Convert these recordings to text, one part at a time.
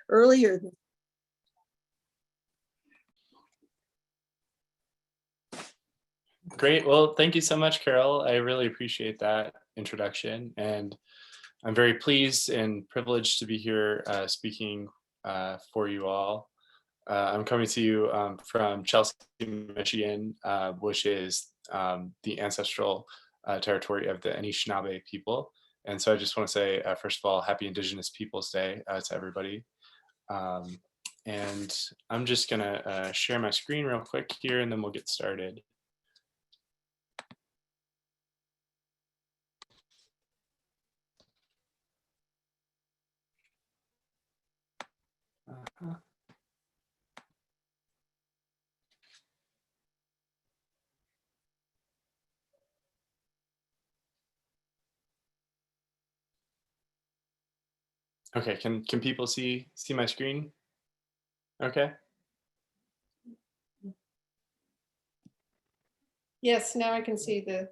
earlier. Great. Well, thank you so much, Carol. I really appreciate that introduction. And I'm very pleased and privileged to be here speaking for you all. I'm coming to you from Chelsea, Michigan, which is the ancestral territory of the Anishinaabe people. And so I just want to say, first of all, happy Indigenous Peoples Day to everybody. And I'm just going to share my screen real quick here, and then we'll get started. Okay, can people see my screen? Okay. Yes, now I can see the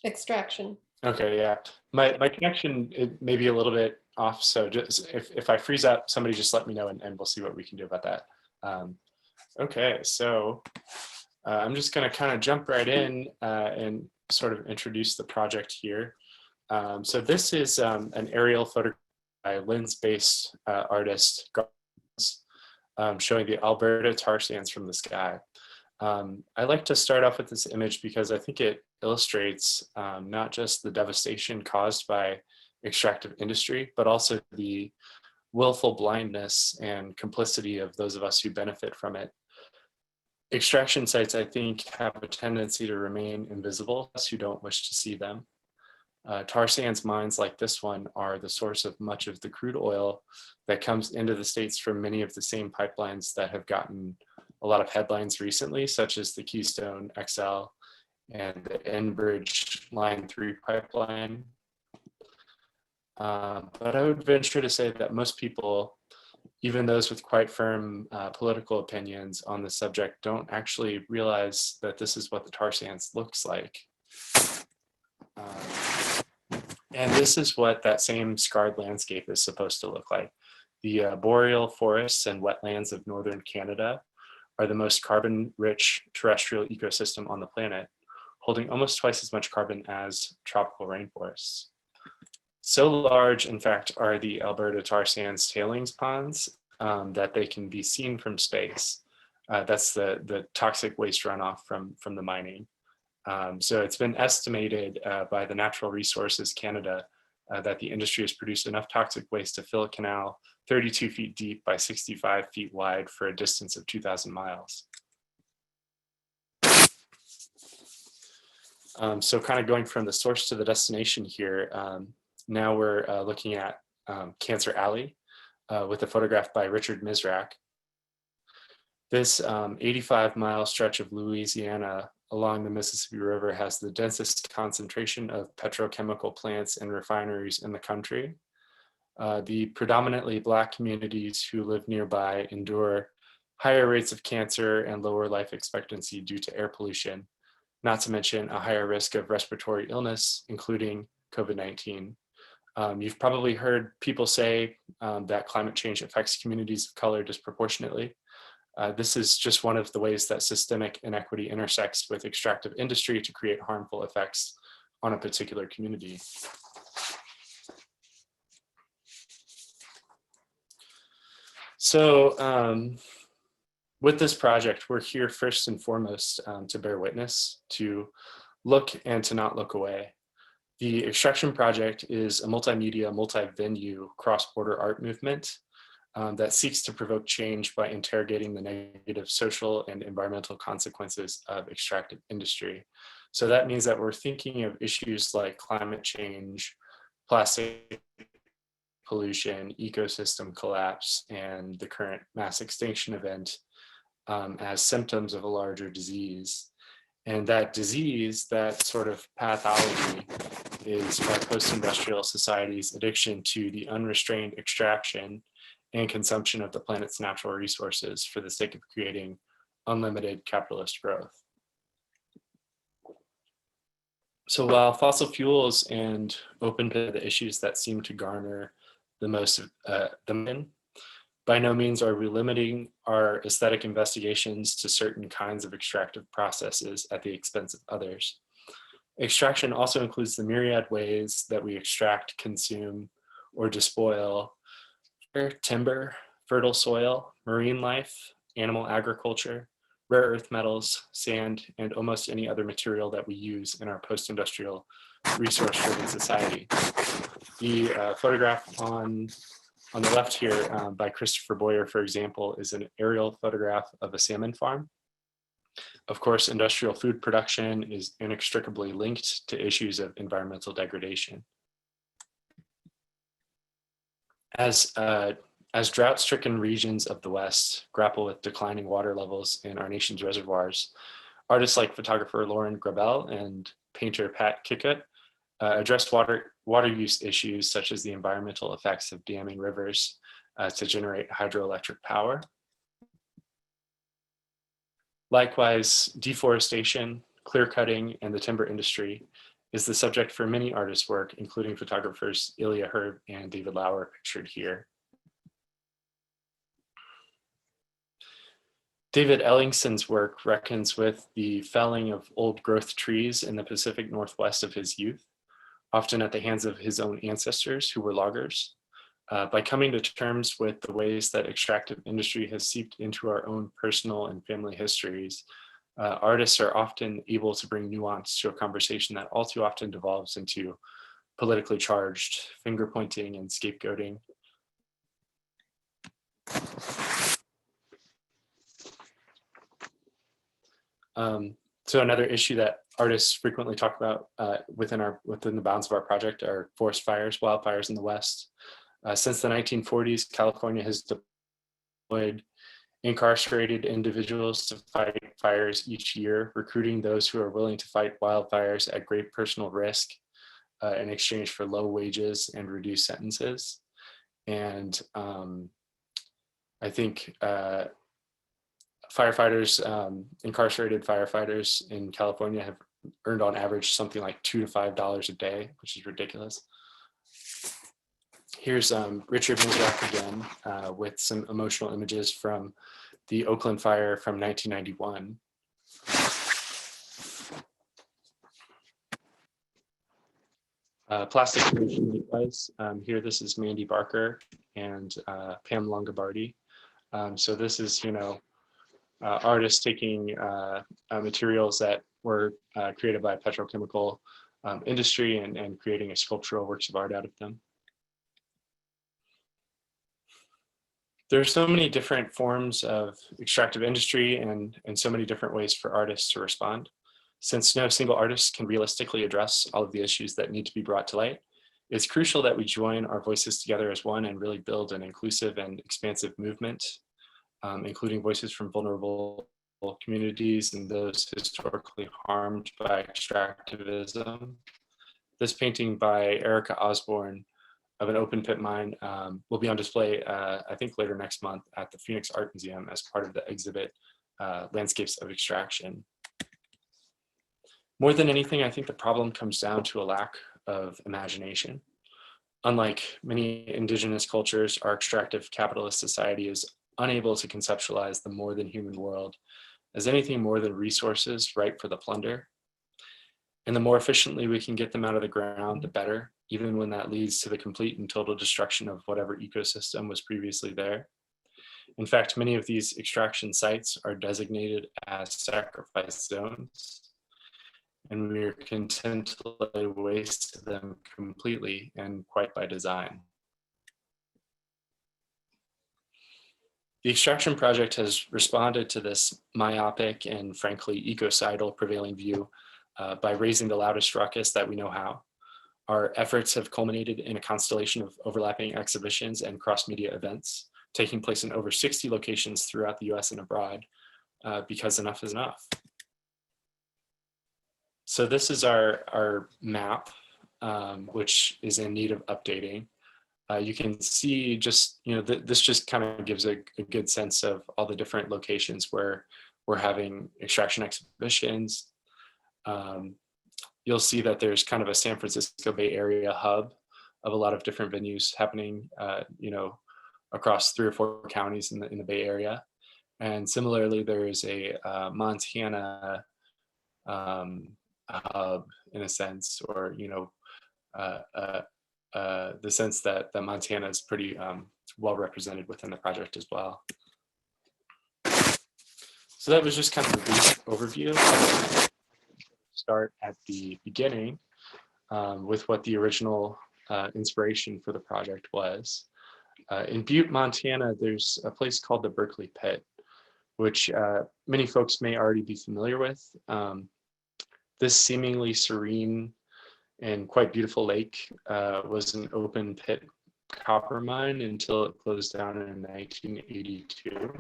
extraction. Okay, yeah. My connection, it may be a little bit off, so just if I freeze up, somebody just let me know, and we'll see what we can do about that. Okay, so I'm just going to kind of jump right in and sort of introduce the project here. So this is an aerial photograph by lens-based artist showing the Alberta tar sands from the sky. I like to start off with this image because I think it illustrates not just the devastation caused by extractive industry, but also the willful blindness and complicity of those of us who benefit from it. Extraction sites, I think, have a tendency to remain invisible to us who don't wish to see them. Tar sands mines like this one are the source of much of the crude oil that comes into the States from many of the same pipelines that have gotten a lot of headlines recently, such as the Keystone XL and the Enbridge Line 3 pipeline. But I would venture to say that most people, even those with quite firm political opinions on the subject, don't actually realize that this is what the tar sands looks like. And this is what that same scarred landscape is supposed to look like. The boreal forests and wetlands of northern Canada are the most carbon-rich terrestrial ecosystem on the planet, holding almost twice as much carbon as tropical rainforests. So large, in fact, are the Alberta tar sands tailings ponds that they can be seen from space. That's the toxic waste runoff from the mining. So it's been estimated by the Natural Resources Canada that the industry has produced enough toxic waste to fill a canal 32 feet deep by 65 feet wide for a distance of 2,000 miles. So kind of going from the source to the destination here, now we're looking at Cancer Alley with a photograph by Richard Mizrack. This 85-mile stretch of Louisiana along the Mississippi River has the densest concentration of petrochemical plants and refineries in the country. The predominantly Black communities who live nearby endure higher rates of cancer and lower life expectancy due to air pollution, not to mention a higher risk of respiratory illness, including COVID-19. You've probably heard people say that climate change affects communities of color disproportionately. This is just one of the ways that systemic inequity intersects with extractive industry to create harmful effects on a particular community. So with this project, we're here first and foremost to bear witness, to look and to not look away. The Extraction Project is a multimedia, multi-venue, cross-border art movement that seeks to provoke change by interrogating the negative social and environmental consequences of extractive industry. So that means that we're thinking of issues like climate change, plastic pollution, ecosystem collapse, and the current mass extinction event as symptoms of a larger disease. And that disease, that sort of pathology, is our post-industrial society's addiction to the unrestrained extraction and consumption of the planet's natural resources for the sake of creating unlimited capitalist growth. So while fossil fuels and open to the issues that seem to garner the most By no means are we limiting our aesthetic investigations to certain kinds of extractive processes at the expense of others. Extraction also includes the myriad ways that we extract, consume, or despoil timber, fertile soil, marine life, animal agriculture, rare earth metals, sand, and almost any other material that we use in our post-industrial resource-driven society. The photograph on the left here by Christopher Boyer, for example, is an aerial photograph of a salmon farm. Of course, industrial food production is inextricably linked to issues of environmental degradation. As drought-stricken regions of the West grapple with declining water levels in our nation's reservoirs, artists like photographer Lauren Grabel and painter Pat Kickut address water use issues such as the environmental effects of damming rivers to generate hydroelectric power. Likewise, deforestation, clear cutting, and the timber industry is the subject for many artists' work, including photographers Ilya Herb and David Lauer, pictured here. David Ellingson's work reckons with the felling of old growth trees in the Pacific Northwest of his youth, often at the hands of his own ancestors who were loggers. By coming to terms with the ways that extractive industry has seeped into our own personal and family histories, artists are often able to bring nuance to a conversation that all too often devolves into politically charged finger pointing and scapegoating. So another issue that artists frequently talk about within the bounds of our project are forest fires, wildfires in the West. Since the 1940s, California has deployed incarcerated individuals to fight fires each year, recruiting those who are willing to fight wildfires at great personal risk in exchange for low wages and reduced sentences. And I think incarcerated firefighters in California have earned on average something like $2 to $5 a day, which is ridiculous. Here's Richard Mizrack again with some emotional images from the Oakland fire from 1991. Plastic pollution likewise. Here, this is Mandy Barker and Pam Longobardi. So this is, artists taking materials that were created by petrochemical industry and creating a sculptural works of art out of them. There are so many different forms of extractive industry and so many different ways for artists to respond. Since no single artist can realistically address all of the issues that need to be brought to light, it's crucial that we join our voices together as one and really build an inclusive and expansive movement, including voices from vulnerable communities and those historically harmed by extractivism. This painting by Erica Osborne of an open pit mine will be on display, I think later next month at the Phoenix Art Museum as part of the exhibit, Landscapes of Extraction. More than anything, I think the problem comes down to a lack of imagination. Unlike many indigenous cultures, our extractive capitalist society is unable to conceptualize the more than human world as anything more than resources ripe for the plunder. And the more efficiently we can get them out of the ground, the better, even when that leads to the complete and total destruction of whatever ecosystem was previously there. In fact, many of these extraction sites are designated as sacrifice zones, and we are content to lay waste to them completely and quite by design. The Extraction Project has responded to this myopic and frankly ecocidal prevailing view by raising the loudest ruckus that we know how. Our efforts have culminated in a constellation of overlapping exhibitions and cross-media events taking place in over 60 locations throughout the US and abroad, because enough is enough. So this is our map, which is in need of updating. You can see just, this just kind of gives a good sense of all the different locations where we're having extraction exhibitions. You'll see that there's kind of a San Francisco Bay Area hub of a lot of different venues happening, across 3 or 4 counties in the Bay Area. And similarly, there is a Montana hub in a sense, or the sense that Montana is pretty well represented within the project as well. So that was just kind of a brief overview. Start at the beginning with what the original inspiration for the project was. In Butte, Montana, there's a place called the Berkeley Pit, which many folks may already be familiar with. This seemingly serene and quite beautiful lake was an open pit copper mine until it closed down in 1982.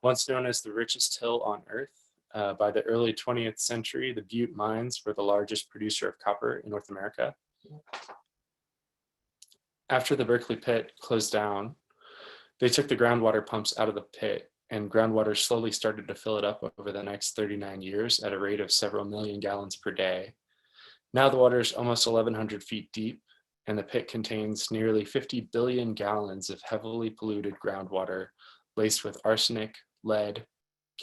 Once known as the richest hill on Earth, by the early 20th century, the Butte mines were the largest producer of copper in North America. After the Berkeley pit closed down, they took the groundwater pumps out of the pit, and groundwater slowly started to fill it up over the next 39 years at a rate of several million gallons per day. Now the water is almost 1,100 feet deep, and the pit contains nearly 50 billion gallons of heavily polluted groundwater laced with arsenic, lead,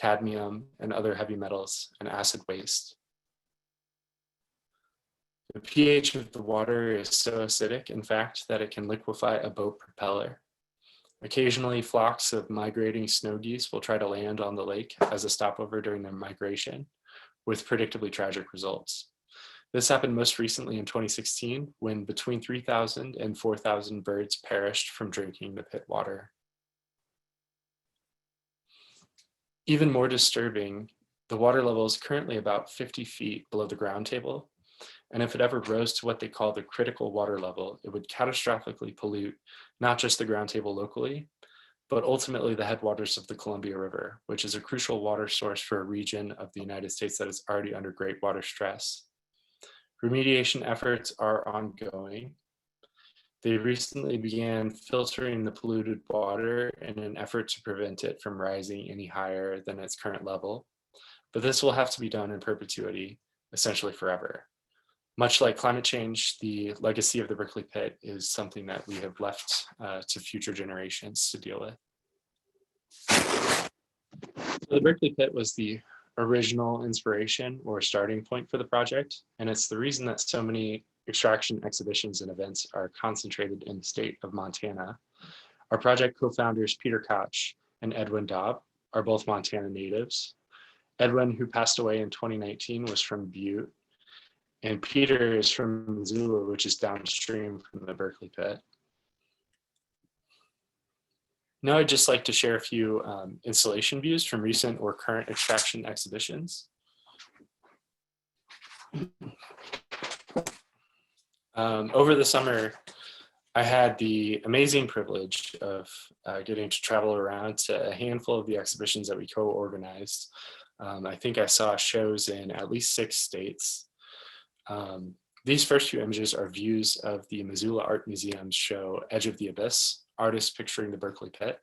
cadmium, and other heavy metals and acid waste. The pH of the water is so acidic, in fact, that it can liquefy a boat propeller. Occasionally, flocks of migrating snow geese will try to land on the lake as a stopover during their migration, with predictably tragic results. This happened most recently in 2016, when between 3,000 and 4,000 birds perished from drinking the pit water. Even more disturbing, the water level is currently about 50 feet below the ground table, and if it ever rose to what they call the critical water level, it would catastrophically pollute not just the ground table locally, but ultimately the headwaters of the Columbia River, which is a crucial water source for a region of the United States that is already under great water stress. Remediation efforts are ongoing. They recently began filtering the polluted water in an effort to prevent it from rising any higher than its current level, but this will have to be done in perpetuity, essentially forever. Much like climate change, the legacy of the Berkeley pit is something that we have left to future generations to deal with. So the Berkeley pit was the original inspiration or starting point for the project, and it's the reason that so many extraction exhibitions and events are concentrated in the state of Montana. Our project co-founders Peter Koch and Edwin Daub are both Montana natives. Edwin, who passed away in 2019, was from Butte, and Peter is from Missoula, which is downstream from the Berkeley pit. Now I'd just like to share a few installation views from recent or current extraction exhibitions. Over the summer, I had the amazing privilege of getting to travel around to a handful of the exhibitions that we co-organized. I think I saw shows in at least 6 states. These first few images are views of the Missoula Art Museum's show, Edge of the Abyss, Artists Picturing the Berkeley Pit.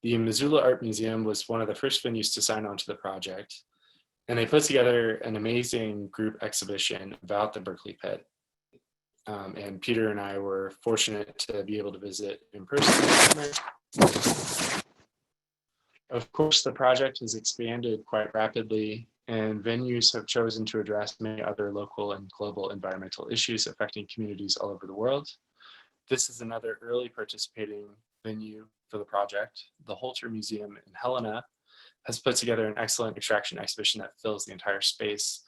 The Missoula Art Museum was one of the first venues to sign on to the project, and they put together an amazing group exhibition about the Berkeley Pit. And Peter and I were fortunate to be able to visit in person. Of course, the project has expanded quite rapidly, and venues have chosen to address many other local and global environmental issues affecting communities all over the world. This is another early participating venue for the project. The Holter Museum in Helena has put together an excellent extraction exhibition that fills the entire space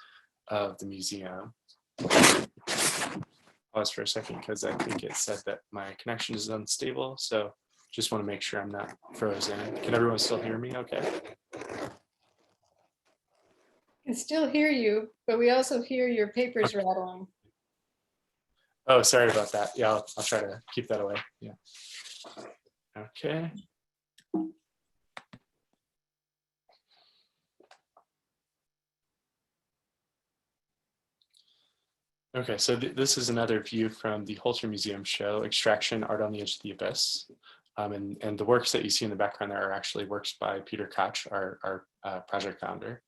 of the museum. Pause for a second because I think it said that my connection is unstable, so just want to make sure I'm not frozen. Can everyone still hear me okay? I can still hear you, but we also hear your papers rattling. Oh, sorry about that. Yeah, I'll try to keep that away. Yeah. Okay. Okay, so this is another view from the Holter Museum show, Extraction, Art on the Edge of the Abyss. And the works that you see in the background there are actually works by Peter Koch, our project founder.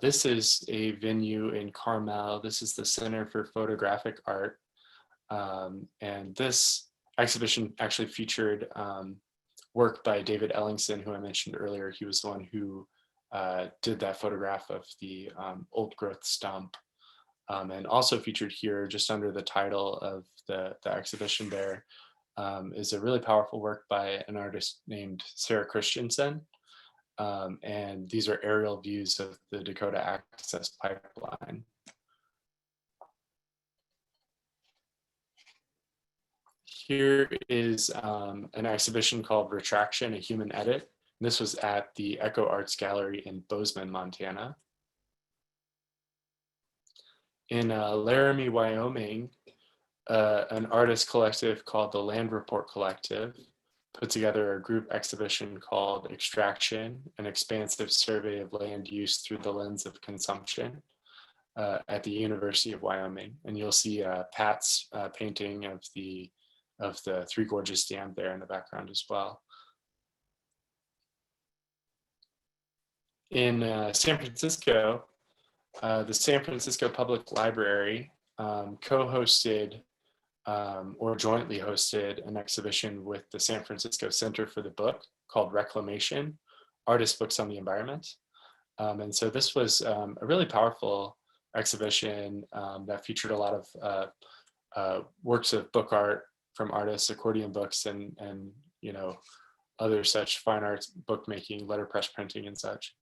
This is a venue in Carmel. This is the Center for Photographic Art. And this exhibition actually featured work by David Ellingson, who I mentioned earlier. He was the one who did that photograph of the old growth stump, and also featured here just under the title of the exhibition there is a really powerful work by an artist named Sarah Christensen. And these are aerial views of the Dakota Access Pipeline. Here is an exhibition called Retraction, a Human Edit. This was at the Echo Arts Gallery in Bozeman, Montana. In Laramie, Wyoming, an artist collective called the Land Report Collective put together a group exhibition called Extraction, an expansive survey of land use through the lens of consumption at the University of Wyoming. And you'll see Pat's painting of the Three Gorges Dam there in the background as well. In San Francisco, the San Francisco Public Library co-hosted or jointly hosted an exhibition with the San Francisco Center for the Book called Reclamation, Artist Books on the Environment. And so this was a really powerful exhibition that featured a lot of works of book art from artists, accordion books, and you know, other such fine arts, bookmaking, letterpress printing, and such.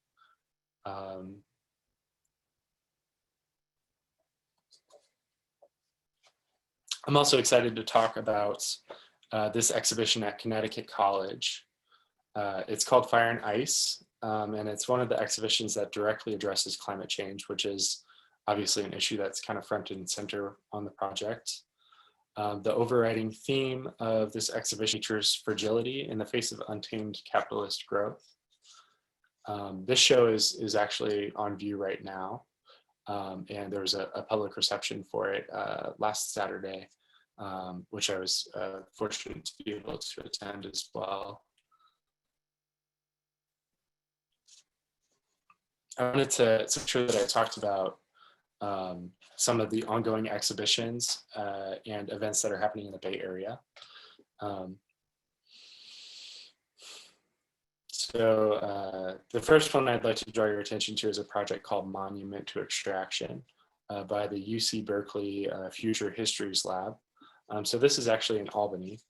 I'm also excited to talk about this exhibition at Connecticut College. It's called Fire and Ice, and it's one of the exhibitions that directly addresses climate change, which is obviously an issue that's kind of front and center on the project. The overriding theme of this exhibition features fragility in the face of untamed capitalist growth. This show is actually on view right now, and there was a public reception for it last Saturday, which I was fortunate to be able to attend as well. I wanted to make sure that I talked about some of the ongoing exhibitions and events that are happening in the Bay Area. So the first one I'd like to draw your attention to is a project called Monument to Extraction by the UC Berkeley Future Histories Lab. So this is actually in Albany.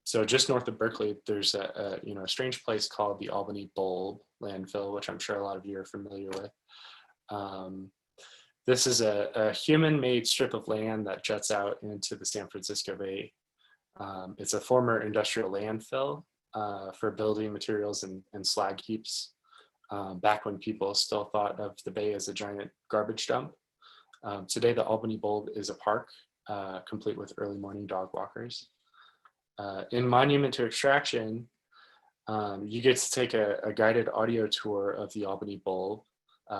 So just north of Berkeley, there's a strange place called the Albany Bulb landfill, which I'm sure a lot of you are familiar with. This is a human-made strip of land that juts out into the San Francisco Bay. It's a former industrial landfill for building materials and slag heaps, back when people still thought of the bay as a giant garbage dump. Today, the Albany Bulb is a park, complete with early morning dog walkers. In Monument to Extraction, you get to take a guided audio tour of the Albany Bulb,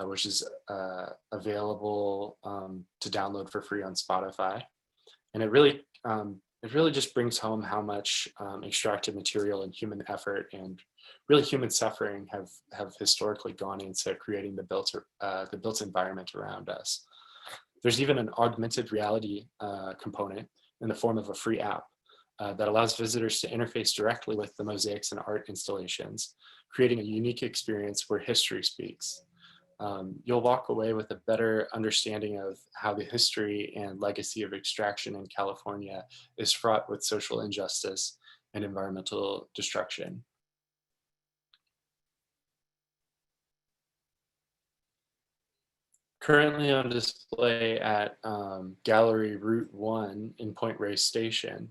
which is available to download for free on Spotify. And it really just brings home how much extracted material and human effort and really human suffering have historically gone into creating the built environment around us. There's even an augmented reality component in the form of a free app that allows visitors to interface directly with the mosaics and art installations, creating a unique experience where history speaks. You'll walk away with a better understanding of how the history and legacy of extraction in California is fraught with social injustice and environmental destruction. Currently on display at Gallery Route 1 in Point Reyes Station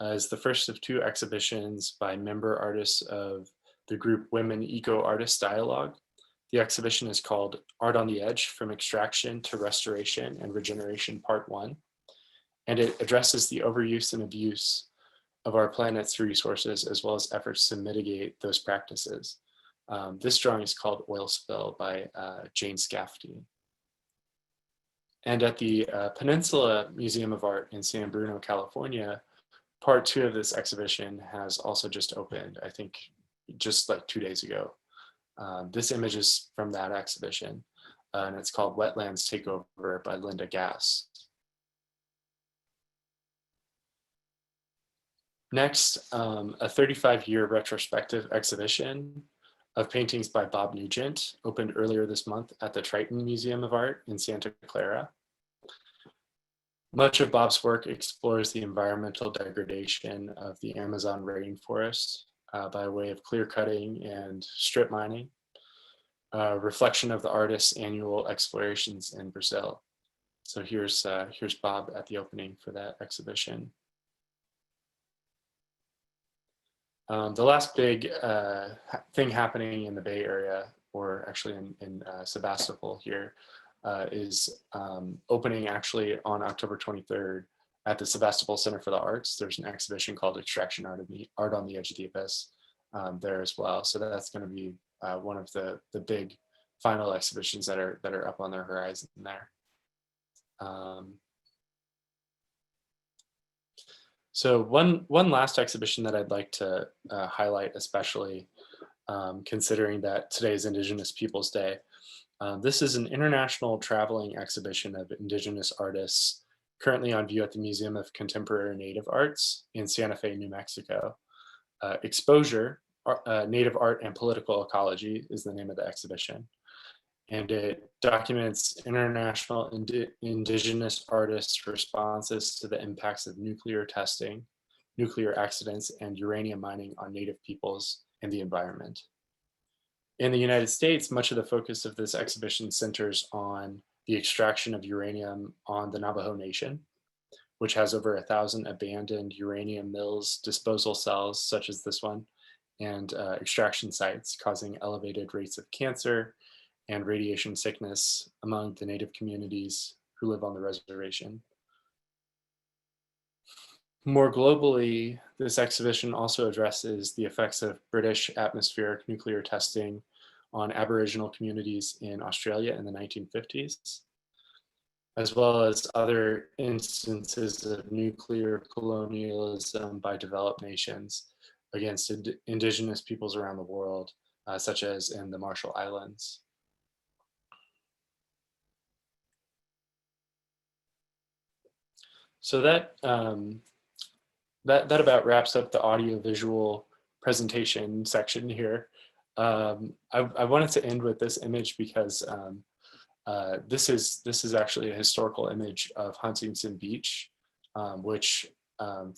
is the first of two exhibitions by member artists of the group Women Eco Artist Dialogue. The exhibition is called Art on the Edge: From Extraction to Restoration and Regeneration, Part 1. And it addresses the overuse and abuse of our planet's resources, as well as efforts to mitigate those practices. This drawing is called Oil Spill by Jane Scafty. And at the Peninsula Museum of Art in San Bruno, California, Part 2 of this exhibition has also just opened, I think just like 2 days ago. This image is from that exhibition, and it's called Wetlands Takeover by Linda Gass. Next, a 35-year retrospective exhibition of paintings by Bob Nugent opened earlier this month at the Triton Museum of Art in Santa Clara. Much of Bob's work explores the environmental degradation of the Amazon rainforest by way of clear cutting and strip mining, a reflection of the artist's annual explorations in Brazil. So here's Bob at the opening for that exhibition. The last big thing happening in the Bay Area, or actually in Sebastopol here, is opening actually on October 23rd at the Sebastopol Center for the Arts. There's an exhibition called Extraction Art on the Edge of the Abyss there as well. So that's going to be one of the big final exhibitions that are up on the horizon there. So one last exhibition that I'd like to highlight, especially considering that today is Indigenous Peoples Day. This is an international traveling exhibition of Indigenous artists currently on view at the Museum of Contemporary Native Arts in Santa Fe, New Mexico. Exposure, Native Art and Political Ecology is the name of the exhibition. And it documents international Indigenous artists' responses to the impacts of nuclear testing, nuclear accidents, and uranium mining on Native peoples and the environment. In the United States, much of the focus of this exhibition centers on the extraction of uranium on the Navajo Nation, which has over 1,000 abandoned uranium mills, disposal cells such as this one, and extraction sites causing elevated rates of cancer and radiation sickness among the Native communities who live on the reservation. More globally, this exhibition also addresses the effects of British atmospheric nuclear testing on Aboriginal communities in Australia in the 1950s, as well as other instances of nuclear colonialism by developed nations against Indigenous peoples around the world, such as in the Marshall Islands. So that about wraps up the audio-visual presentation section here. I wanted to end with this image because this is actually a historical image of Huntington Beach, which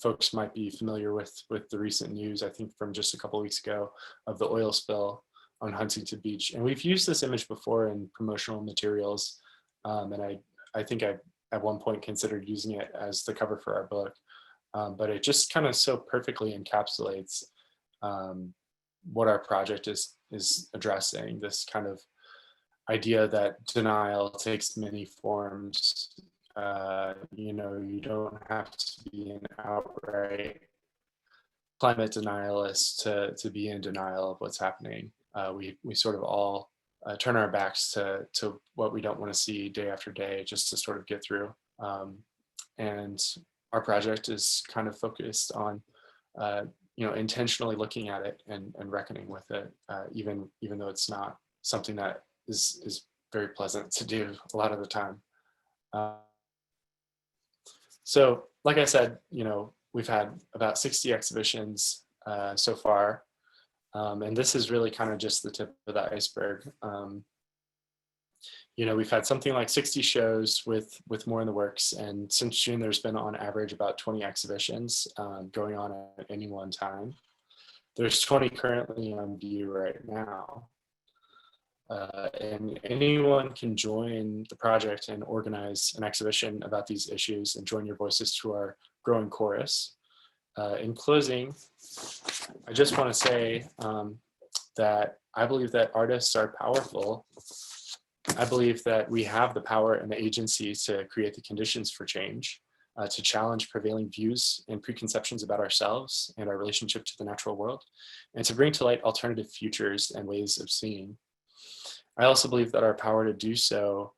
folks might be familiar with the recent news, I think from just a couple of weeks ago, of the oil spill on Huntington Beach. And we've used this image before in promotional materials, and I think I at one point considered using it as the cover for our book, but it just kind of so perfectly encapsulates what our project is addressing, this kind of idea that denial takes many forms. You don't have to be an outright climate denialist to be in denial of what's happening. We sort of all turn our backs to what we don't want to see day after day, just to sort of get through. And our project is kind of focused on, intentionally looking at it and reckoning with it, even though it's not something that is very pleasant to do a lot of the time. So, like I said, we've had about 60 exhibitions so far. And this is really kind of just the tip of the iceberg. We've had something like 60 shows with more in the works. And since June, there's been on average about 20 exhibitions going on at any one time. There's 20 currently on view right now. And anyone can join the project and organize an exhibition about these issues and join your voices to our growing chorus. In closing, I just want to say that I believe that artists are powerful. I believe that we have the power and the agency to create the conditions for change, to challenge prevailing views and preconceptions about ourselves and our relationship to the natural world, and to bring to light alternative futures and ways of seeing. I also believe that our power to do so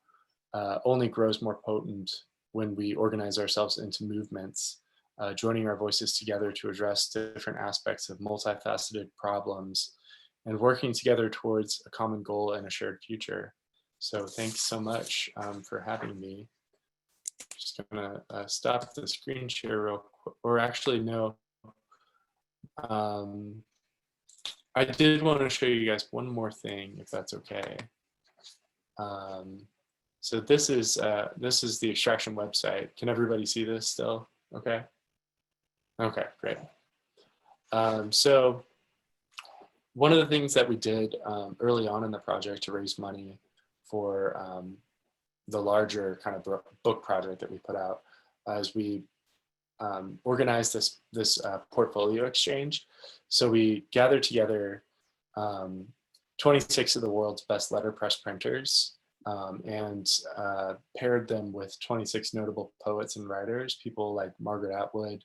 only grows more potent when we organize ourselves into movements, joining our voices together to address different aspects of multifaceted problems and working together towards a common goal and a shared future. So thanks so much for having me. Just gonna stop the screen share real quick, or actually no, I did want to show you guys one more thing, if that's okay. So this is the extraction website. Can everybody see this still? Okay. Okay, great. So one of the things that we did early on in the project to raise money for the larger kind of book project that we put out is we organized this portfolio exchange. So we gathered together 26 of the world's best letterpress printers and paired them with 26 notable poets and writers, people like Margaret Atwood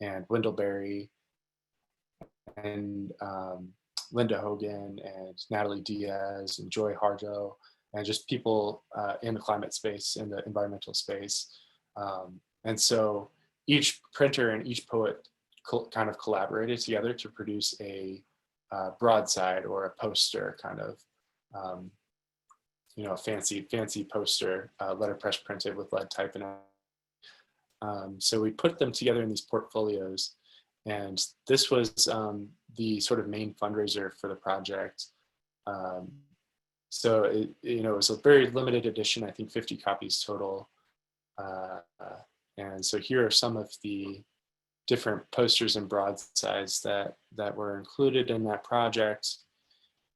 and Wendell Berry and Linda Hogan and Natalie Diaz and Joy Harjo, and just people in the climate space, in the environmental space. And so each printer and each poet kind of collaborated together to produce a broadside or a poster, kind of, fancy poster, letterpress printed with lead type. And so we put them together in these portfolios. And this was the sort of main fundraiser for the project. So it was a very limited edition, I think 50 copies total. And so here are some of the different posters and broadsides that were included in that project.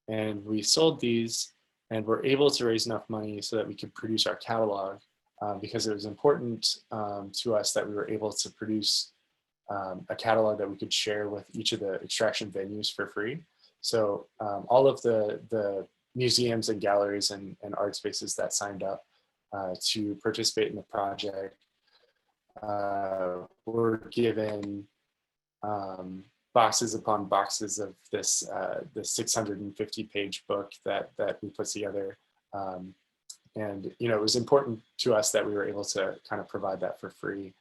And we sold these and were able to raise enough money so that we could produce our catalog, because it was important to us that we were able to produce a catalog that we could share with each of the extraction venues for free. So all of the museums and galleries and art spaces that signed up to participate in the project were given boxes upon boxes of this 650-page book that we put together. And it was important to us that we were able to kind of provide that for free,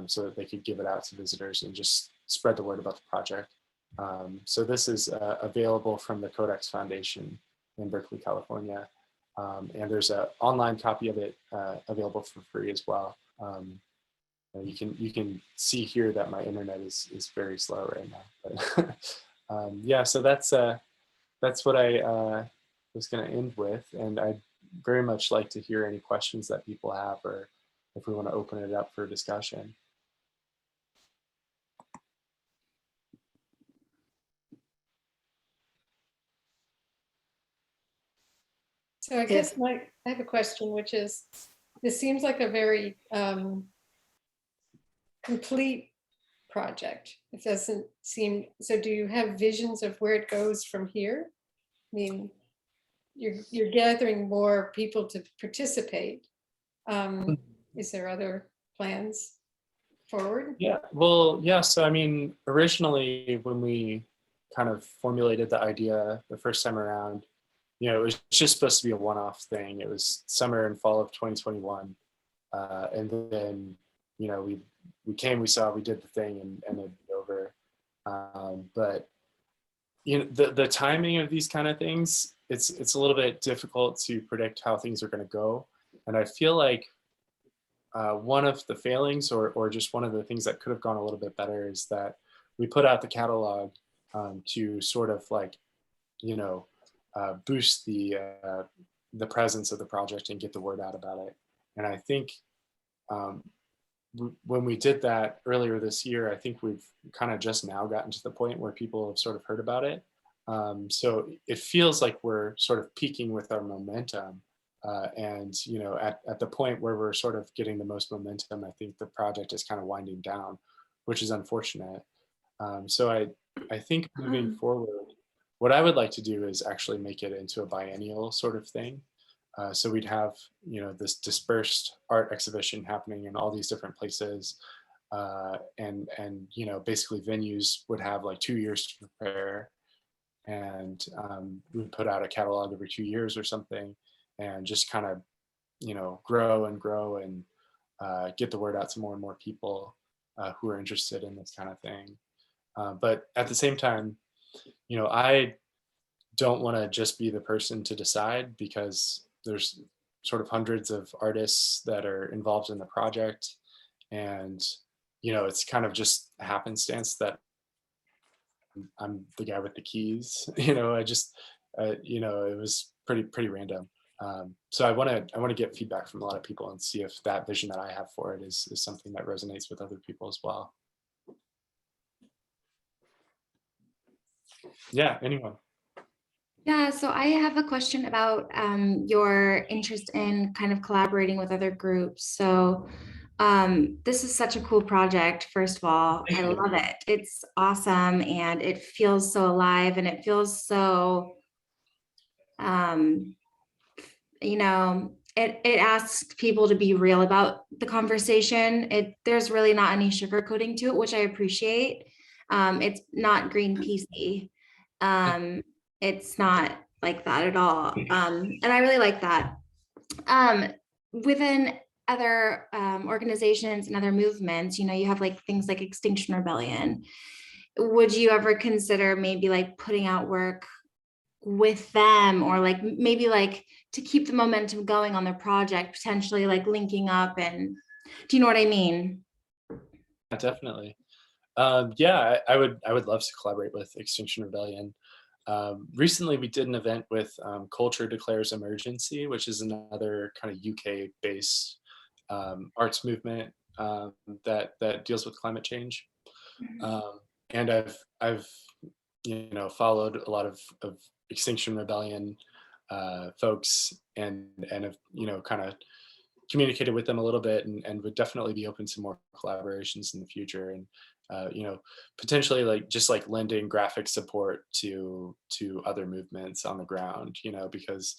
so that they could give it out to visitors and just spread the word about the project. So this is available from the Codex Foundation in Berkeley, California. And there's an online copy of it available for free as well. You can see here that my internet is very slow right now. But yeah, so that's what I was going to end with. And I'd very much like to hear any questions that people have, or if we want to open it up for discussion. So I guess I have a question, which is, this seems like a very complete project. It doesn't seem, so do you have visions of where it goes from here? I mean, you're gathering more people to participate. Is there other plans forward? Yeah, well, yeah. So I mean, originally when we kind of formulated the idea the first time around, it was just supposed to be a one-off thing. It was summer and fall of 2021, and then we saw, we did the thing, and it'd be over. But the timing of these kind of things, it's a little bit difficult to predict how things are going to go. And I feel like one of the failings, or just one of the things that could have gone a little bit better, is that we put out the catalog to sort of like, boost the presence of the project and get the word out about it. And I think when we did that earlier this year, I think we've kind of just now gotten to the point where people have sort of heard about it. So it feels like we're sort of peaking with our momentum. And at the point where we're sort of getting the most momentum, I think the project is kind of winding down, which is unfortunate. So I think moving forward, what I would like to do is actually make it into a biennial sort of thing. So we'd have, this dispersed art exhibition happening in all these different places. And basically venues would have like 2 years to prepare. And we would put out a catalog every 2 years or something, and just kind of, grow and grow and get the word out to more and more people who are interested in this kind of thing. But at the same time, I don't want to just be the person to decide, because there's sort of hundreds of artists that are involved in the project. And, it's kind of just happenstance that I'm the guy with the keys. You know, I just you know, it was pretty random. So I want to get feedback from a lot of people and see if that vision that I have for it is something that resonates with other people as well. Yeah, anyone? Yeah, so I have a question about your interest in kind of collaborating with other groups. So this is such a cool project, first of all. I love it. It's awesome and it feels so alive and it feels so, you know, it asks people to be real about the conversation. There's really not any sugarcoating to it, which I appreciate. It's not Greenpeace-y. It's not like that at all. And I really like that. Within other organizations and other movements, you know, you have like things like Extinction Rebellion. Would you ever consider maybe like putting out work with them, or like maybe like to keep the momentum going on their project, potentially like linking up? And do you know what I mean? Yeah, definitely. Yeah, I would love to collaborate with Extinction Rebellion. Recently, we did an event with Culture Declares Emergency, which is another kind of UK-based arts movement that deals with climate change. And I've you know, followed a lot of Extinction Rebellion folks and have, you know, kind of communicated with them a little bit, and would definitely be open to more collaborations in the future. And you know, potentially like just like lending graphic support to other movements on the ground, you know, because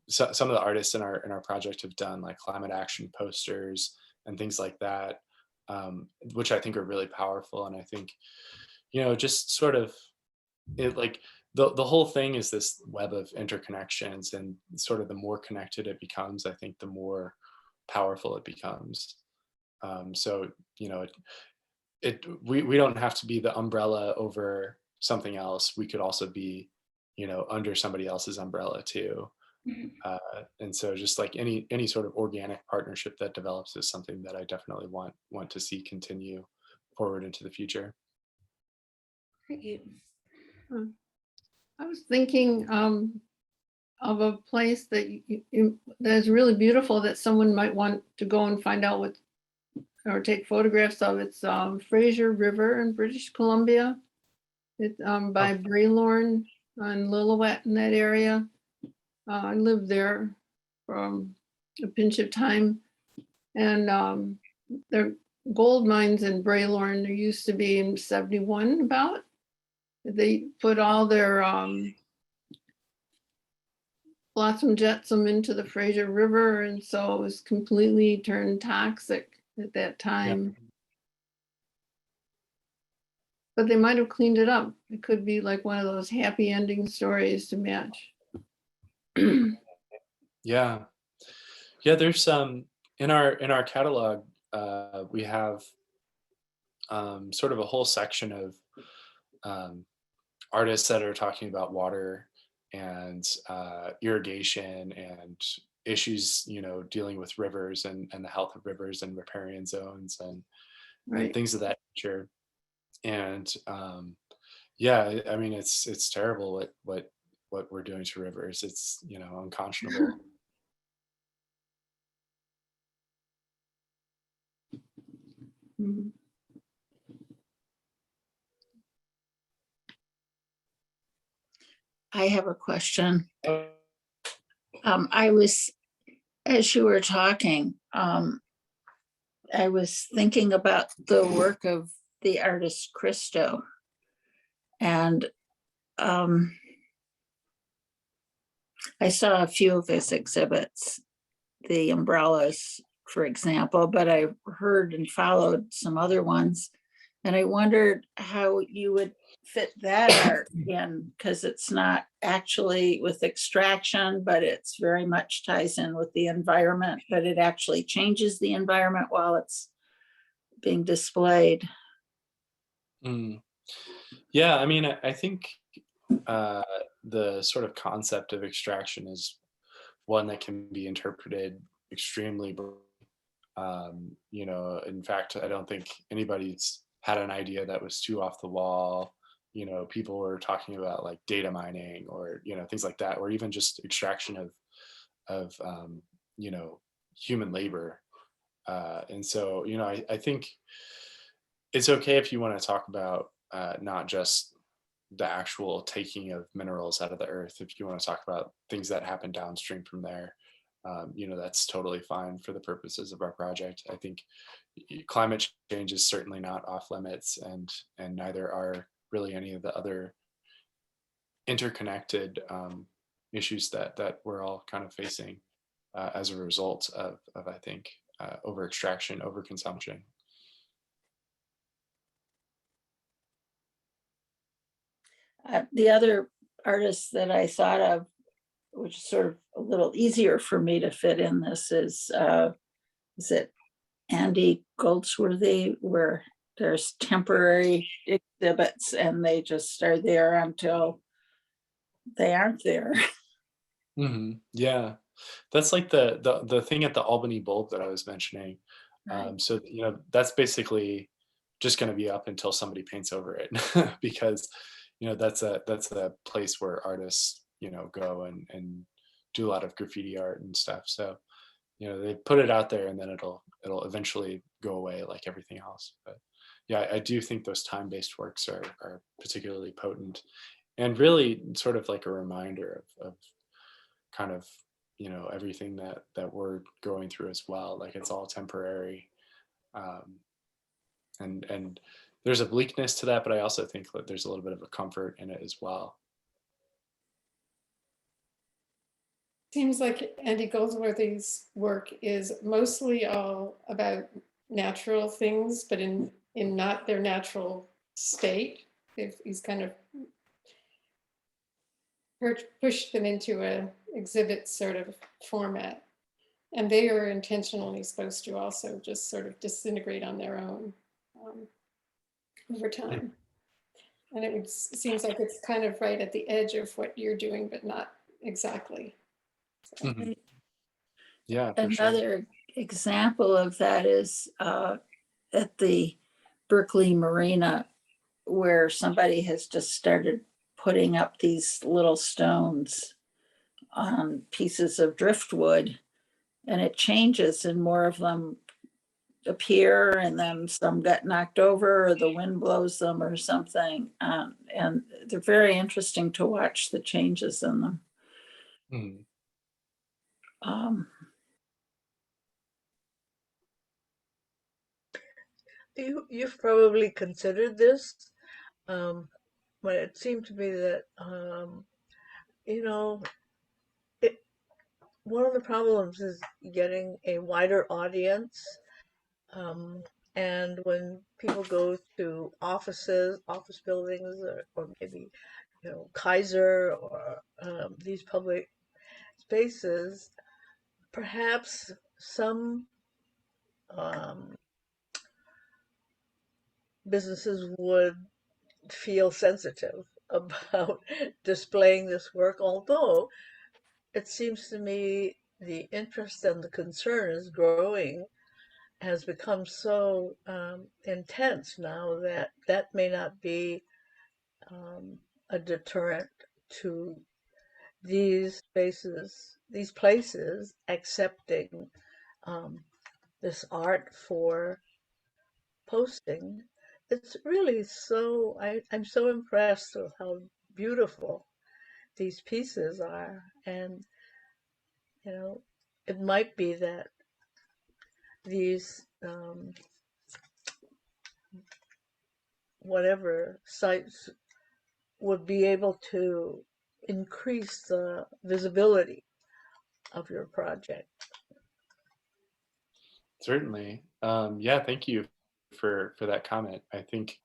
some of the artists in our project have done like climate action posters and things like that, which I think are really powerful. And I think, you know, just sort of it like the whole thing is this web of interconnections, and sort of the more connected it becomes, I think the more powerful it becomes. So, you know, we don't have to be the umbrella over something else. We could also be, you know, under somebody else's umbrella too. And so just like any sort of organic partnership that develops is something that I definitely want to see continue forward into the future. Great. I was thinking of a place that that is really beautiful that someone might want to go and find out what, or take photographs of. It's Fraser River in British Columbia. It's by Braylorn on Lillooet in that area. I lived there for a pinch of time, and there are gold mines in Braylorn. There used to be in 71 about. They put all their blossom jetsam into the Fraser River, and so it was completely turned toxic at that time. Yeah. But they might have cleaned it up. It could be like one of those happy ending stories to match. Yeah, there's in our catalog we have sort of a whole section of artists that are talking about water and irrigation and issues, you know, dealing with rivers and the health of rivers and riparian zones and things of that nature. And yeah, I mean, it's terrible what we're doing to rivers. It's, you know, unconscionable. I have a question. I was, as you were talking, I was thinking about the work of the artist Christo, and I saw a few of his exhibits, the umbrellas, for example, but I heard and followed some other ones, and I wondered how you would fit that art in, because it's not actually with extraction, but it's very much ties in with the environment, but it actually changes the environment while it's being displayed. Yeah, I mean, I think the sort of concept of extraction is one that can be interpreted extremely, you know, in fact, I don't think anybody's had an idea that was too off the wall. People were talking about like data mining or, things like that, or even just extraction of human labor. And so, I think it's okay if you want to talk about not just the actual taking of minerals out of the earth. If you want to talk about things that happen downstream from there, that's totally fine for the purposes of our project. I think climate change is certainly not off limits, and neither are really any of the other interconnected issues that we're all kind of facing as a result of I think over extraction, over consumption. The other artist that I thought of, which is sort of a little easier for me to fit in this, is it Andy Goldsworthy, where there's temporary exhibits and they just are there until they aren't there. Yeah, that's like the thing at the Albany Bulb that I was mentioning. Right. So that's basically just going to be up until somebody paints over it, because that's a place where artists go and do a lot of graffiti art and stuff. So they put it out there and then it'll eventually go away like everything else. But yeah, I do think those time-based works are particularly potent, and really sort of like a reminder of kind of everything that we're going through as well. Like it's all temporary, and there's a bleakness to that, but I also think that there's a little bit of a comfort in it as well. Seems like Andy Goldsworthy's work is mostly all about natural things, but in not their natural state. He's kind of pushed them into a exhibit sort of format. And they are intentionally supposed to also just sort of disintegrate on their own over time. And it seems like it's kind of right at the edge of what you're doing, but not exactly. So. Yeah, for Another sure. example of that is at the Berkeley Marina, where somebody has just started putting up these little stones on pieces of driftwood, and it changes and more of them appear, and then some get knocked over or the wind blows them or something, and they're very interesting to watch the changes in them. You've probably considered this, but it seemed to me that one of the problems is getting a wider audience. And when people go to office buildings, or maybe, Kaiser, or these public spaces, perhaps some businesses would feel sensitive about displaying this work, although it seems to me the interest and the concern is growing, has become so intense now that may not be a deterrent to these places accepting this art for posting. It's really so, I'm so impressed with how beautiful these pieces are. And, it might be that these whatever sites would be able to increase the visibility of your project. Certainly. Yeah, thank you for that comment. I think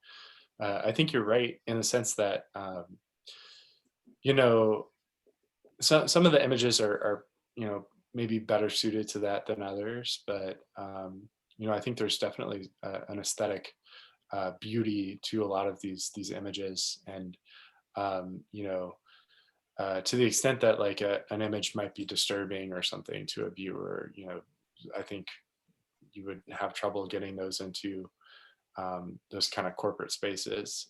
you're right in the sense that some of the images are maybe better suited to that than others, but I think there's definitely an aesthetic beauty to a lot of these images, and to the extent that like an image might be disturbing or something to a viewer, I think you would have trouble getting those into those kind of corporate spaces.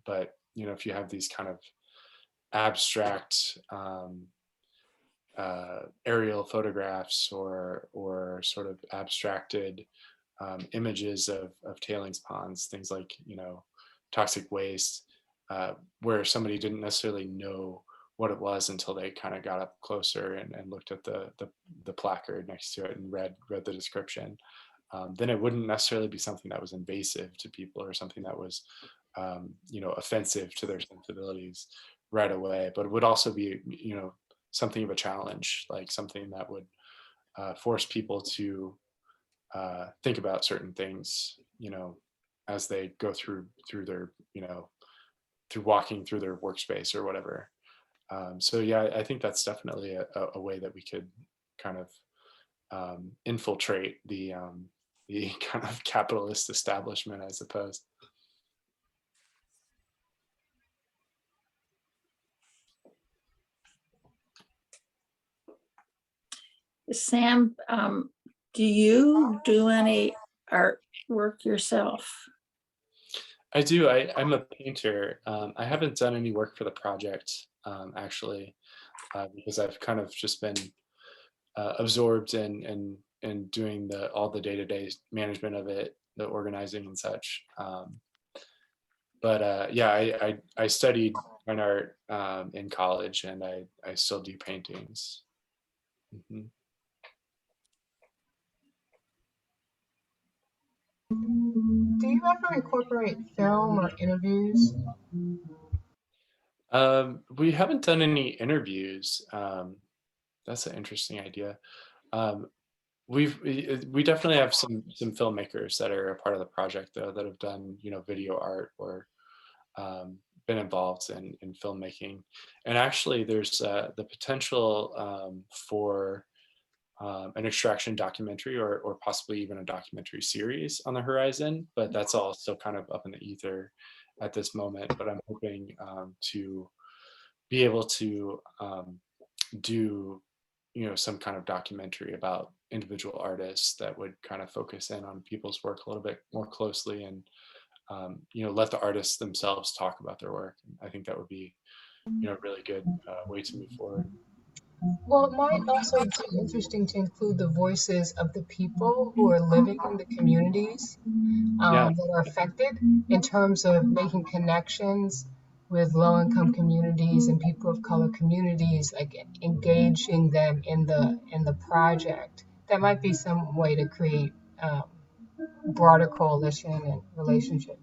But if you have these kind of abstract aerial photographs or sort of abstracted images of tailings ponds, things like toxic waste, where somebody didn't necessarily know what it was until they kind of got up closer and looked at the placard next to it and read the description. Then it wouldn't necessarily be something that was invasive to people or something that was offensive to their sensibilities right away, but it would also be something of a challenge, like something that would force people to think about certain things, as they go through their, through walking through their workspace or whatever. So yeah, I think that's definitely a way that we could kind of infiltrate the kind of capitalist establishment, I suppose. Sam, do you do any artwork yourself? I do. I'm a painter. I haven't done any work for the project, actually, because I've kind of just been absorbed in doing all the day-to-day management of it, the organizing and such. But yeah, I studied fine art in college, and I still do paintings. Mm-hmm. Do you ever incorporate film or interviews? We haven't done any interviews. That's an interesting idea. We definitely have some filmmakers that are a part of the project, though, that have done video art or been involved in filmmaking. And actually, there's the potential for an extraction documentary or possibly even a documentary series on the horizon, but that's all still kind of up in the ether at this moment. But I'm hoping to be able to do some kind of documentary about individual artists that would kind of focus in on people's work a little bit more closely and let the artists themselves talk about their work. I think that would be a really good way to move forward. Well, it might also be interesting to include the voices of the people who are living in the communities Yeah. that are affected, in terms of making connections with low-income communities and people of color communities, like engaging them in the project. That might be some way to create broader coalition and relationship.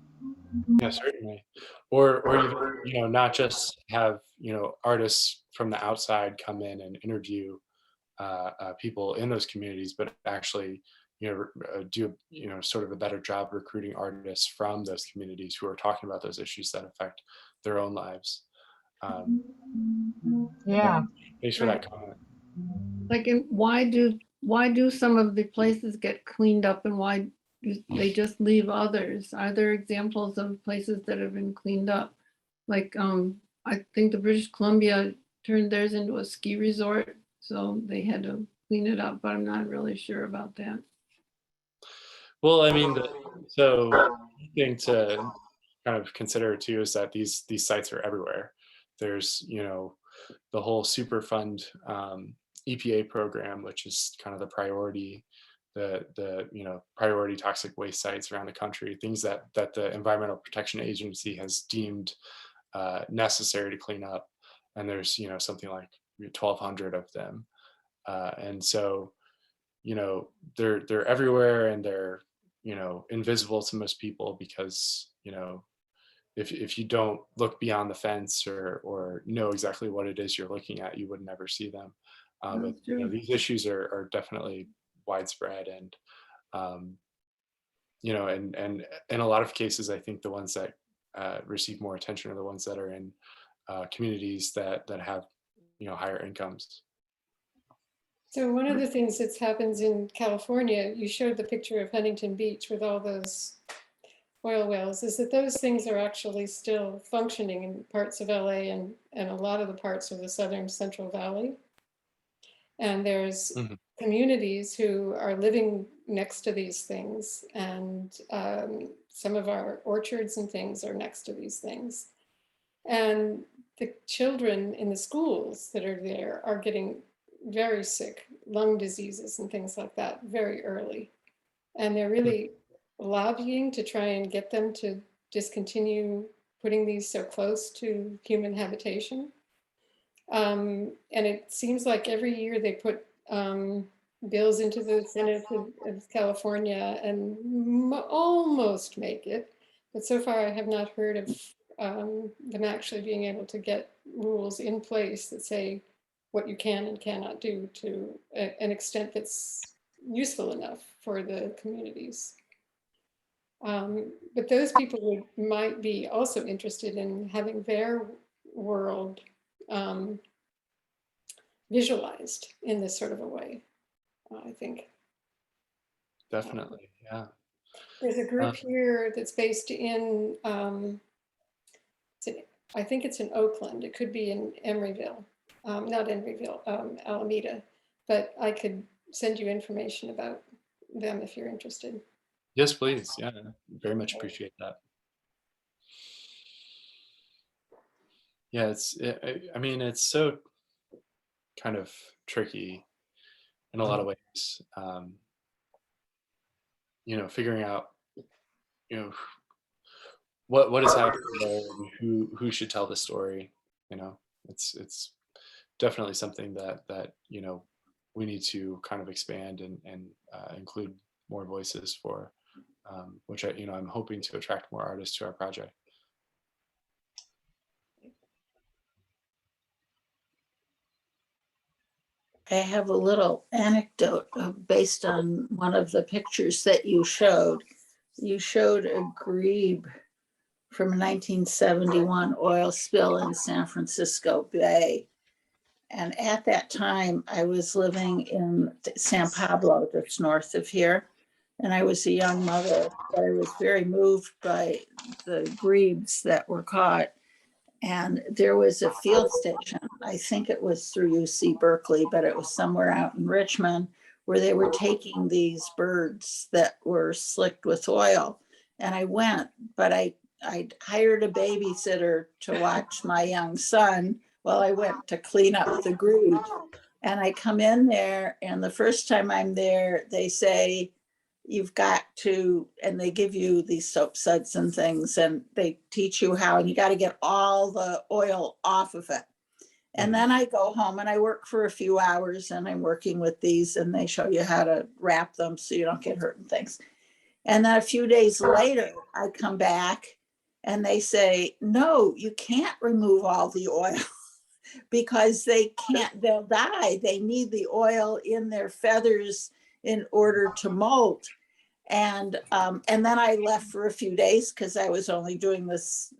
Yeah, certainly. Or even, not just have, artists from the outside come in and interview people in those communities, but actually, do, sort of a better job recruiting artists from those communities who are talking about those issues that affect their own lives. Yeah. Thanks for that comment. Like, why do some of the places get cleaned up and why do they just leave others? Are there examples of places that have been cleaned up? Like, I think the British Columbia turned theirs into a ski resort, so they had to clean it up, but I'm not really sure about that. Well, I mean, so one thing to kind of consider too is that these sites are everywhere. There's, the whole Superfund EPA program, which is kind of the priority, the priority toxic waste sites around the country, things that the Environmental Protection Agency has deemed necessary to clean up. And there's, something like 1,200 of them. And so, they're everywhere, and they're, invisible to most people because, if you don't look beyond the fence or know exactly what it is you're looking at, you would never see them. But these issues are definitely widespread, and and in a lot of cases, I think the ones that receive more attention are the ones that are in communities that have higher incomes. So one of the things that happens in California, you showed the picture of Huntington Beach with all those oil wells, is that those things are actually still functioning in parts of LA and a lot of the parts of the Southern Central Valley. And there's communities who are living next to these things, and some of our orchards and things are next to these things. And the children in the schools that are there are getting very sick, lung diseases and things like that very early. And they're really lobbying to try and get them to discontinue putting these so close to human habitation. And it seems like every year they put bills into the Senate of California and almost make it. But so far I have not heard of them actually being able to get rules in place that say what you can and cannot do to an extent that's useful enough for the communities. But those people might be also interested in having their world visualized in this sort of a way, I think. Definitely, yeah. There's a group here that's based in, I think it's in Oakland. It could be in Emeryville, not Emeryville, Alameda. But I could send you information about them if you're interested. Yes, please. Yeah, very much appreciate that. Yeah, I mean, it's so kind of tricky in a lot of ways. You know, figuring out, you know, what is happening there and who should tell the story. You know, it's definitely something that you know we need to kind of expand and include more voices for, which I'm hoping to attract more artists to our project. I have a little anecdote based on one of the pictures that you showed. You showed a grebe from a 1971 oil spill in San Francisco Bay. And at that time, I was living in San Pablo, that's north of here. And I was a young mother, but I was very moved by the grebes that were caught. And there was a field station, I think it was through UC Berkeley, but it was somewhere out in Richmond, where they were taking these birds that were slicked with oil. And I went, but I hired a babysitter to watch my young son while I went to clean up the grebe. And I come in there, and the first time I'm there, they say, you've got to, and they give you these soap suds and things, and they teach you how, and you got to get all the oil off of it. And then I go home and I work for a few hours, and I'm working with these, and they show you how to wrap them so you don't get hurt and things. And then a few days later, I come back and they say, no, you can't remove all the oil because they'll die. They need the oil in their feathers in order to molt. And then I left for a few days because I was only doing this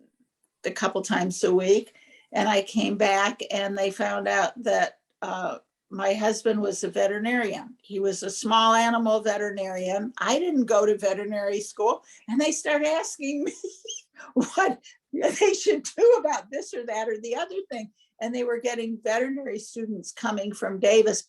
a couple times a week. And I came back and they found out that my husband was a veterinarian. He was a small animal veterinarian. I didn't go to veterinary school. And they started asking me what they should do about this or that or the other thing. And they were getting veterinary students coming from Davis.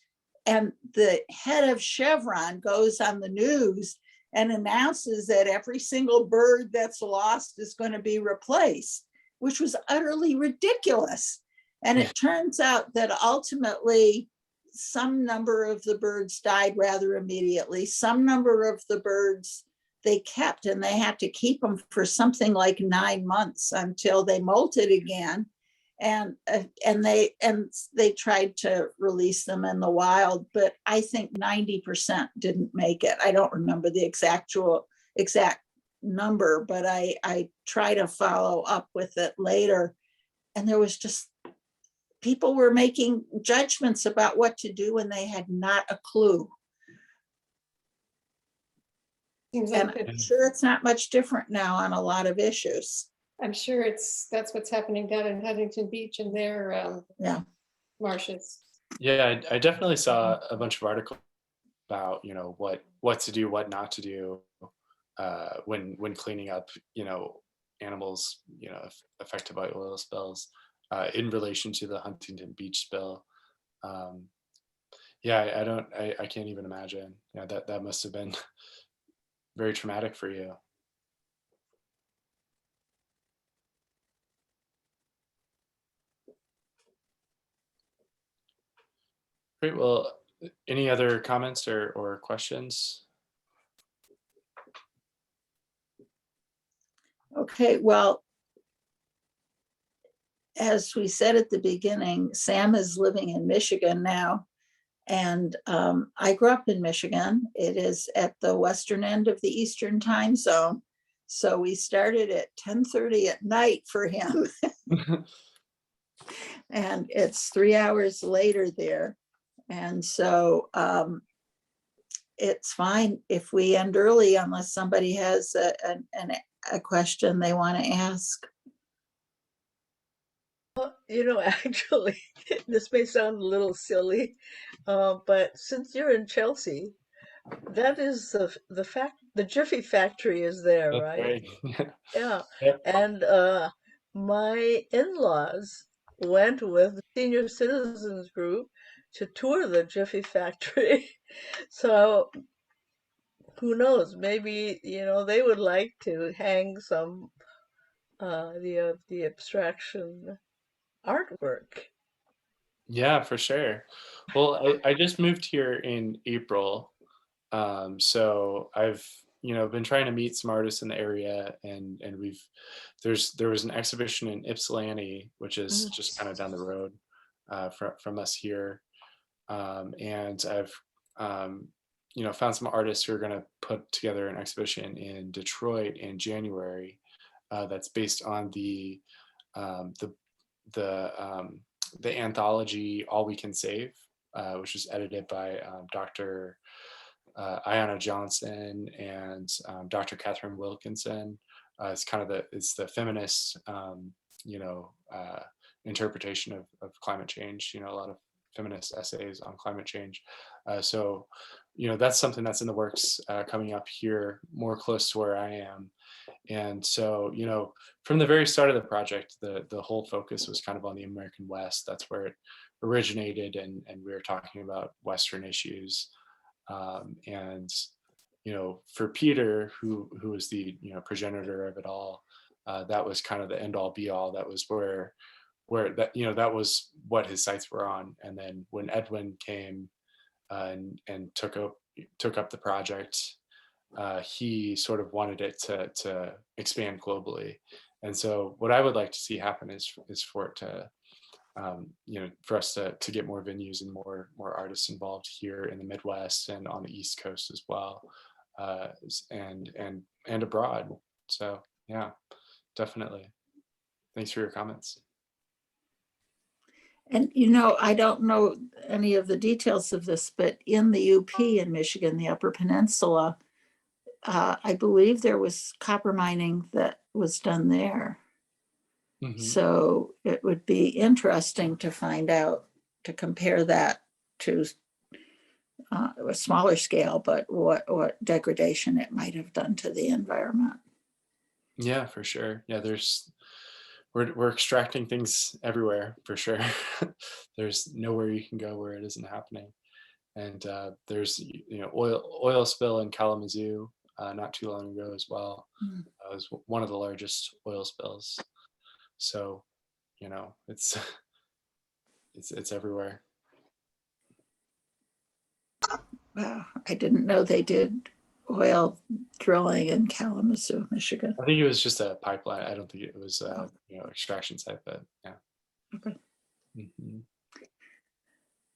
And the head of Chevron goes on the news and announces that every single bird that's lost is going to be replaced, which was utterly ridiculous. And it turns out that ultimately some number of the birds died rather immediately. Some number of the birds they kept, and they had to keep them for something like 9 months until they molted again. And they tried to release them in the wild, but I think 90% didn't make it. I don't remember the exact number, but I try to follow up with it later. And there was just, people were making judgments about what to do and they had not a clue. Seems And like I'm sure it's not much different now on a lot of issues. I'm sure that's what's happening down in Huntington Beach and their marshes. Yeah, I definitely saw a bunch of articles about what to do, what not to do when cleaning up animals affected by oil spills in relation to the Huntington Beach spill. Yeah, I can't even imagine. Yeah, that must have been very traumatic for you. Great. Well, any other comments or questions? Okay, well, as we said at the beginning, Sam is living in Michigan now. And I grew up in Michigan. It is at the western end of the Eastern time zone. So we started at 10:30 at night for him. And it's 3 hours later there. And so it's fine if we end early unless somebody has a question they want to ask. You know, actually, this may sound a little silly, but since you're in Chelsea, that is the Jiffy factory is there, That's right? right. Yeah. Yep. And my in-laws went with the senior citizens group to tour the Jiffy factory. So who knows, maybe, they would like to hang some the abstraction artwork. Yeah, for sure. Well, I just moved here in April. So I've, been trying to meet some artists in the area, and there was an exhibition in Ypsilanti, which is just kind of down the road from us here. And I've, found some artists who are going to put together an exhibition in Detroit in January, that's based on um, the the anthology All We Can Save, which was edited by Dr. Ayanna Johnson and Dr. Catherine Wilkinson. It's the feminist, interpretation of climate change. A lot of feminist essays on climate change. So, that's something that's in the works, coming up here more close to where I am. And so, from the very start of the project, the whole focus was kind of on the American West. That's where it originated, and we were talking about Western issues. And for Peter, who was the progenitor of it all, that was kind of the end all be all. That was where that was what his sights were on. And then when Edwin came, and took up the project, he sort of wanted it to expand globally. And so what I would like to see happen is for it to, for us to get more venues and more artists involved here in the Midwest and on the East Coast as well, and abroad. So yeah, definitely. Thanks for your comments. And I don't know any of the details of this, but in the UP in Michigan, the Upper Peninsula, I believe there was copper mining that was done there. Mm-hmm. So it would be interesting to find out, to compare that to a smaller scale, but what degradation it might have done to the environment. Yeah, for sure. Yeah, we're extracting things everywhere, for sure. There's nowhere you can go where it isn't happening. And there's oil spill in Kalamazoo not too long ago as well. It was one of the largest oil spills. So it's everywhere. Wow, I didn't know they did oil drilling in Kalamazoo, Michigan. I think it was just a pipeline. I don't think it was extraction site, but yeah. Okay. Mm-hmm.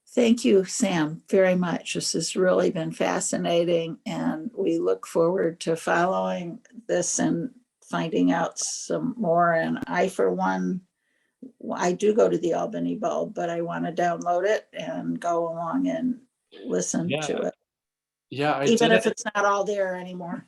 Thank you, Sam, very much. This has really been fascinating, and we look forward to following this and finding out some more. And I, for one, I do go to the Albany Bulb, but I want to download it and go along and listen to it. Yeah, even if it's not all there anymore.